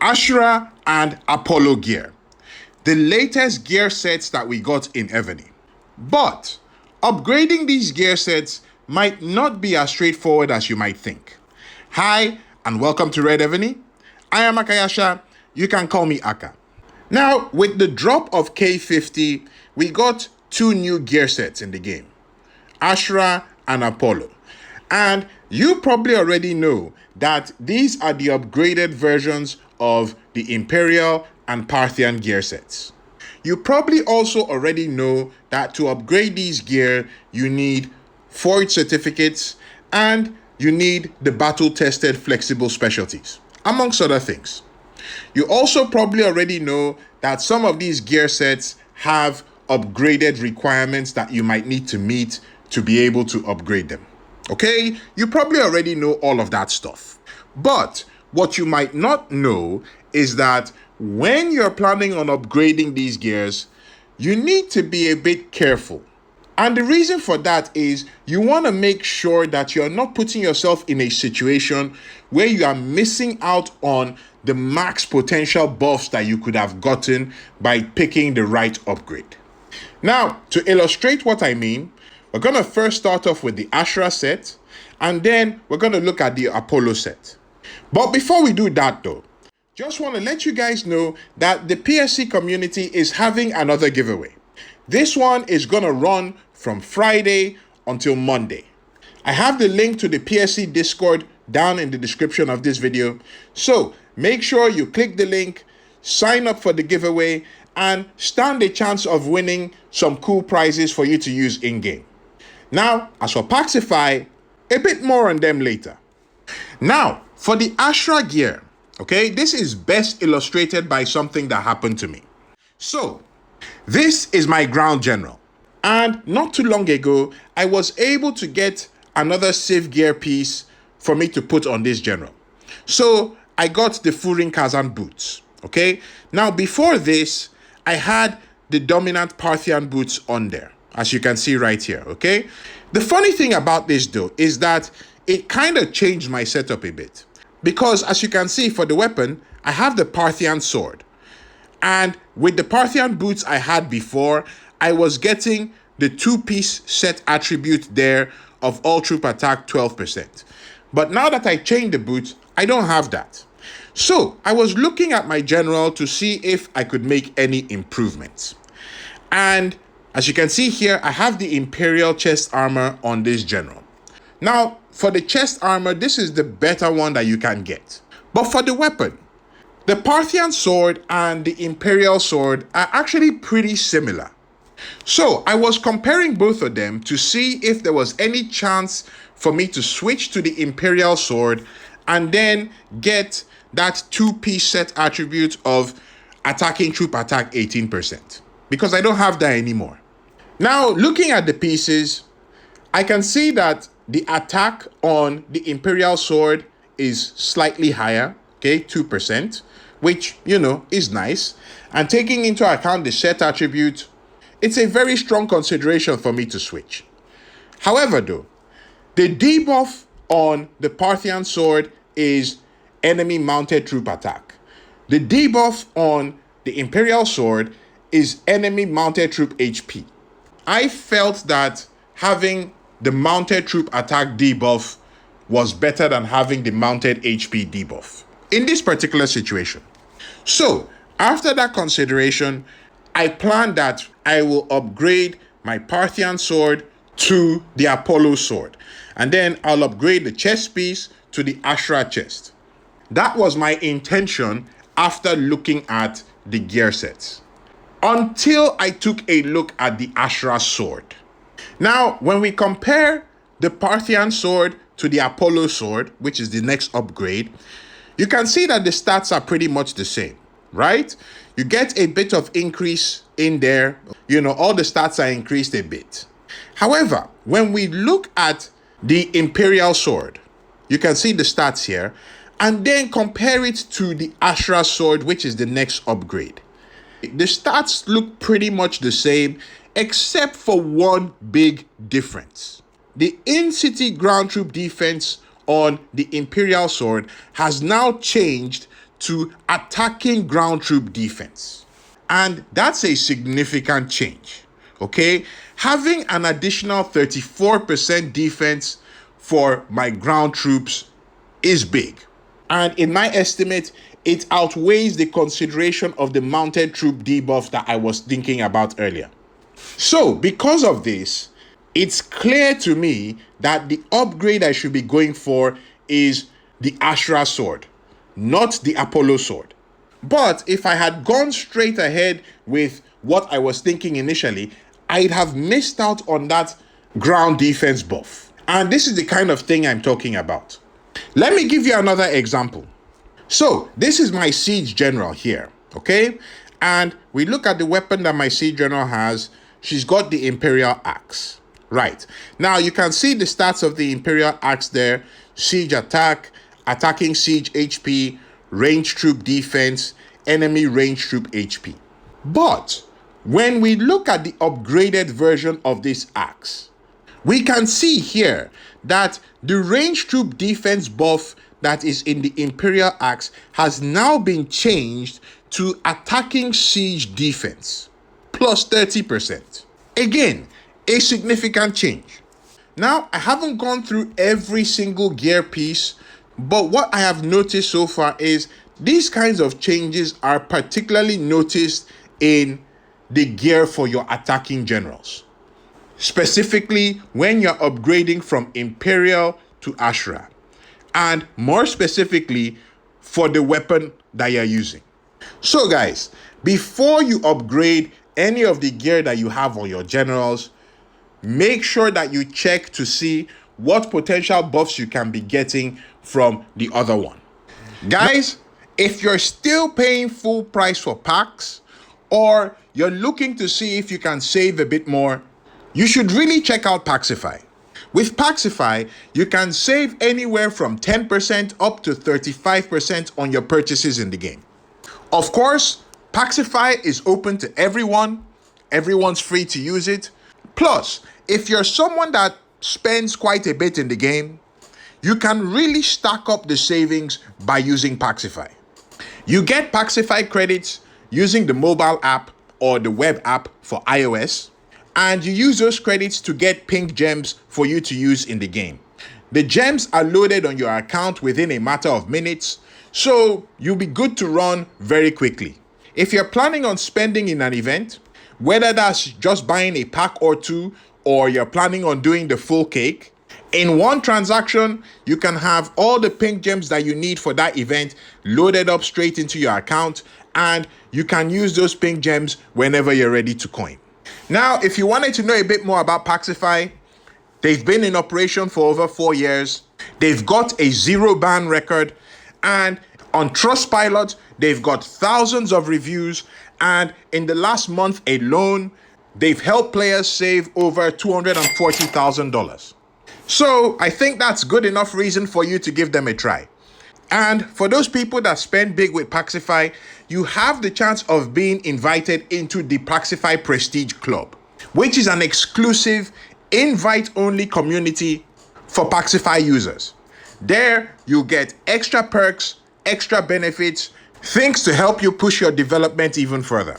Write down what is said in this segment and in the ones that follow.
Ashura and Apollo gear, the latest gear sets that we got in Evany. But upgrading these gear sets might not be as straightforward as you might think. Hi, and welcome to Red Evany. I am Akayasha. You can call me Aka. Now, with the drop of K50, we got two new gear sets in the game, Ashura and Apollo. And you probably already know that these are the upgraded versions of the Imperial and Parthian gear sets. You probably also already know that to upgrade these gear, you need forge certificates and you need the battle-tested flexible specialties, amongst other things. You also probably already know that some of these gear sets have upgraded requirements that you might need to meet to be able to upgrade them. Okay, you probably already know all of that stuff. But what you might not know is that when you're planning on upgrading these gears, you need to be a bit careful. And the reason for that is you want to make sure that you're not putting yourself in a situation where you are missing out on the max potential buffs that you could have gotten by picking the right upgrade. Now, to illustrate what I mean, we're going to first start off with the Ashura set, and then we're going to look at the Apollo set. But before we do that though, just want to let you guys know that the PSC community is having another giveaway. This one is going to run from Friday until Monday. I have the link to the PSC Discord down in the description of this video. So make sure you click the link, sign up for the giveaway, and stand a chance of winning some cool prizes for you to use in-game. Now, as for Paxify, a bit more on them later. Now, for the Ashura gear, okay, this is best illustrated by something that happened to me. So, this is my ground general. And not too long ago, I was able to get another Civ gear piece for me to put on this general. So, I got the Furin Kazan boots, okay? Now, before this, I had the dominant Parthian boots on there, as you can see right here, okay? The funny thing about this though is that it kind of changed my setup a bit. Because as you can see for the weapon, I have the Parthian sword. And with the Parthian boots I had before, I was getting the two-piece set attribute there of all troop attack 12%. But now that I changed the boots, I don't have that. So I was looking at my general to see if I could make any improvements. And as you can see here, I have the Imperial chest armor on this general. Now, for the chest armor, this is the better one that you can get. But for the weapon, the Parthian sword and the Imperial sword are actually pretty similar. So I was comparing both of them to see if there was any chance for me to switch to the Imperial sword and then get that two-piece set attribute of attacking troop attack 18%. Because I don't have that anymore. Now, looking at the pieces, I can see that the attack on the Imperial sword is slightly higher, okay, 2%, which, you know, is nice. And taking into account the set attribute, it's a very strong consideration for me to switch. However, though, the debuff on the Parthian sword is enemy mounted troop attack. The debuff on the Imperial sword is enemy mounted troop HP. I felt that having the mounted troop attack debuff was better than having the mounted HP debuff in this particular situation. So, after that consideration, I planned that I will upgrade my Parthian sword to the Apollo sword. And then I'll upgrade the chest piece to the Ashura chest. That was my intention after looking at the gear sets. Until I took a look at the Ashura sword. Now, when we compare the Parthian sword to the Apollo sword, which is the next upgrade, you can see that the stats are pretty much the same, right? You get a bit of increase in there. You know, all the stats are increased a bit. However, when we look at the Imperial sword, you can see the stats here, and then compare it to the Ashura sword, which is the next upgrade. The stats look pretty much the same, except for one big difference. The in-city ground troop defense on the Imperial sword has now changed to attacking ground troop defense. And that's a significant change, okay? Having an additional 34% defense for my ground troops is big. And in my estimate, it outweighs the consideration of the mounted troop debuff that I was thinking about earlier. So, because of this, it's clear to me that the upgrade I should be going for is the Ashra sword, not the Apollo sword. But if I had gone straight ahead with what I was thinking initially, I'd have missed out on that ground defense buff. And this is the kind of thing I'm talking about. Let me give you another example. So this is my siege general here, okay? And we look at the weapon that my siege general has. She's got the Imperial Axe. Right. Now you can see the stats of the Imperial Axe there. Siege attack, attacking siege HP, range troop defense, enemy range troop HP. But when we look at the upgraded version of this axe, we can see here that the range troop defense buff that is in the Imperial Axe has now been changed to attacking siege defense, plus 30%. Again, a significant change. Now, I haven't gone through every single gear piece, but what I have noticed so far is these kinds of changes are particularly noticed in the gear for your attacking generals. Specifically, when you're upgrading from Imperial to Ashra, and more specifically, for the weapon that you're using. So guys, before you upgrade any of the gear that you have on your generals, make sure that you check to see what potential buffs you can be getting from the other one. Guys, if you're still paying full price for packs, or you're looking to see if you can save a bit more, you should really check out Paxify. With Paxify, you can save anywhere from 10% up to 35% on your purchases in the game. Of course, Paxify is open to everyone. Everyone's free to use it. Plus, if you're someone that spends quite a bit in the game, you can really stack up the savings by using Paxify. You get Paxify credits using the mobile app or the web app for iOS, and you use those credits to get pink gems for you to use in the game. The gems are loaded on your account within a matter of minutes, so you'll be good to run very quickly. If you're planning on spending in an event, whether that's just buying a pack or two, or you're planning on doing the full cake, in one transaction, you can have all the pink gems that you need for that event loaded up straight into your account, and you can use those pink gems whenever you're ready to coin. Now, if you wanted to know a bit more about Paxify, they've been in operation for over 4 years. They've got a 0 ban record, and on Trustpilot, they've got thousands of reviews, and in the last month alone, they've helped players save over $240,000. So I think that's good enough reason for you to give them a try. And for those people that spend big with Paxify, you have the chance of being invited into the Paxify Prestige Club, which is an exclusive, invite-only community for Paxify users. There, you'll get extra perks, extra benefits, things to help you push your development even further.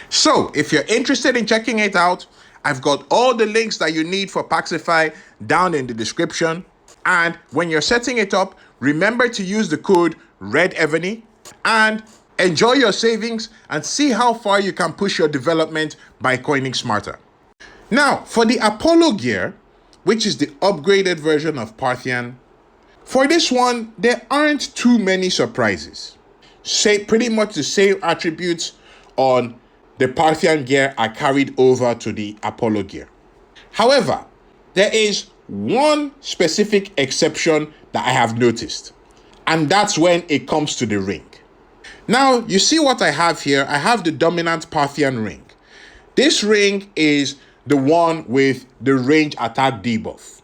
So, if you're interested in checking it out, I've got all the links that you need for Paxify down in the description. And when you're setting it up, remember to use the code REDEBONY and enjoy your savings and see how far you can push your development by coining smarter. Now, for the Apollo gear, which is the upgraded version of Parthian, for this one, there aren't too many surprises. Pretty much the same attributes on the Parthian gear are carried over to the Apollo gear. However, there is one specific exception that I have noticed, and that's when it comes to the ring. Now, you see what I have here? I have the dominant Parthian ring. This ring is the one with the range attack debuff.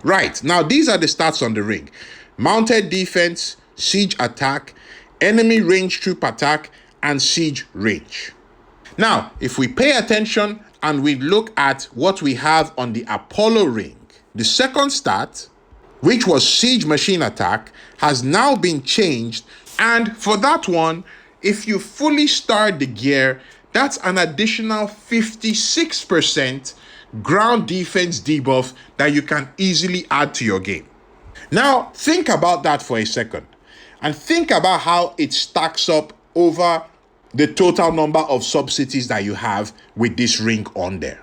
Right, now these are the stats on the ring. Mounted defense, siege attack, enemy range troop attack, and siege range. Now, if we pay attention and we look at what we have on the Apollo ring, the second stat, which was siege machine attack, has now been changed And for that one, if you fully star the gear, that's an additional 56% ground defense debuff that you can easily add to your game. Now, think about that for a second and think about how it stacks up over the total number of sub-cities that you have with this ring on there.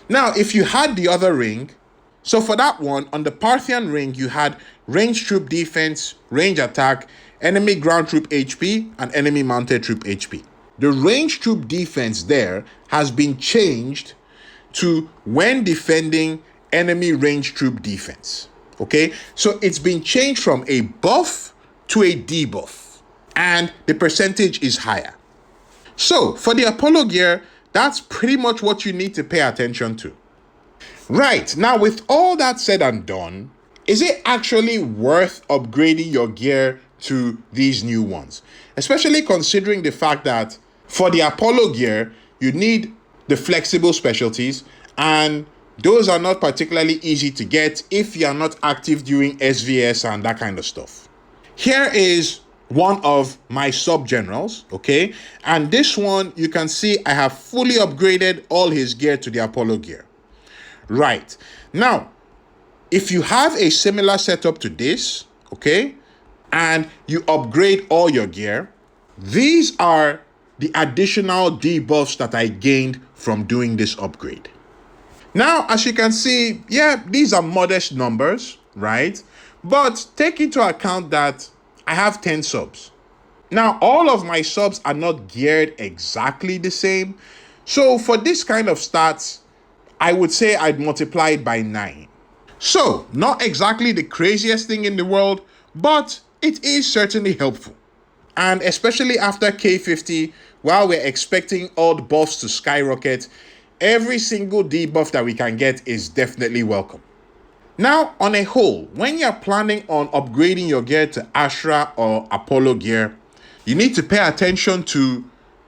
Now, if you had the other ring, so for that one, on the Parthian ring, you had range troop defense, range attack, enemy ground troop HP, and enemy mounted troop HP. The range troop defense there has been changed to when defending enemy range troop defense. Okay, so it's been changed from a buff to a debuff, and the percentage is higher. So for the Apollo gear, that's pretty much what you need to pay attention to. Right, now with all that said and done, is it actually worth upgrading your gear to these new ones? Especially considering the fact that for the Apollo gear, you need the flexible specialties, and those are not particularly easy to get if you are not active during SVS and that kind of stuff. Here is one of my sub-generals, okay? And this one, you can see I have fully upgraded all his gear to the Apollo gear. Right. Now, if you have a similar setup to this, okay, and you upgrade all your gear, these are the additional debuffs that I gained from doing this upgrade. Now, as you can see, yeah, these are modest numbers, right? But take into account that I have 10 subs. Now, all of my subs are not geared exactly the same. So for this kind of stats, I would say I'd multiply it by 9. So, not exactly the craziest thing in the world, but it is certainly helpful. And especially after K50, while we're expecting all the buffs to skyrocket, every single debuff that we can get is definitely welcome. Now, on a whole, when you're planning on upgrading your gear to Ashra or Apollo gear, you need to pay attention to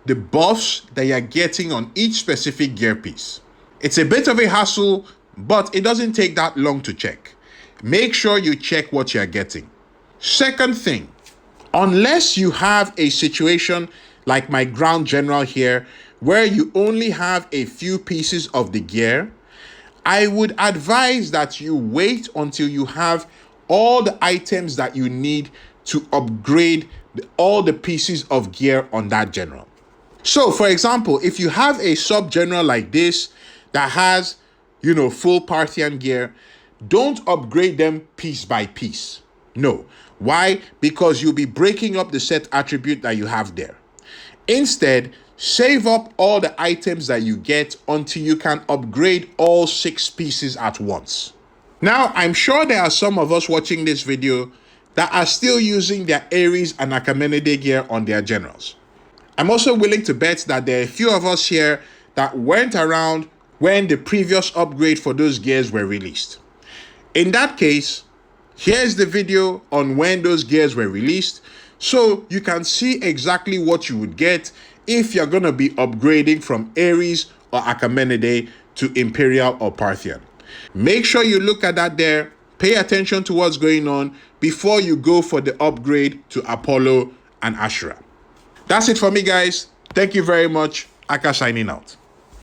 the buffs that you're getting on each specific gear piece. It's a bit of a hassle, but it doesn't take that long to check. Make sure you check what you're getting. Second thing, unless you have a situation like my ground general here, where you only have a few pieces of the gear, I would advise that you wait until you have all the items that you need to upgrade all the pieces of gear on that general. So, for example, if you have a sub-general like this that has, full Parthian gear, don't upgrade them piece by piece. No. Why? Because you'll be breaking up the set attribute that you have there. Instead, save up all the items that you get until you can upgrade all 6 pieces at once. Now, I'm sure there are some of us watching this video that are still using their Ares and Achaemenid gear on their generals. I'm also willing to bet that there are a few of us here that weren't around when the previous upgrade for those gears were released. In that case, here's the video on when those gears were released, so you can see exactly what you would get if you're going to be upgrading from Ares or Achaemenid to Imperial or Parthian. Make sure you look at that there, pay attention to what's going on before you go for the upgrade to Apollo and Ashra. That's it for me, guys. Thank you very much. Aka signing out.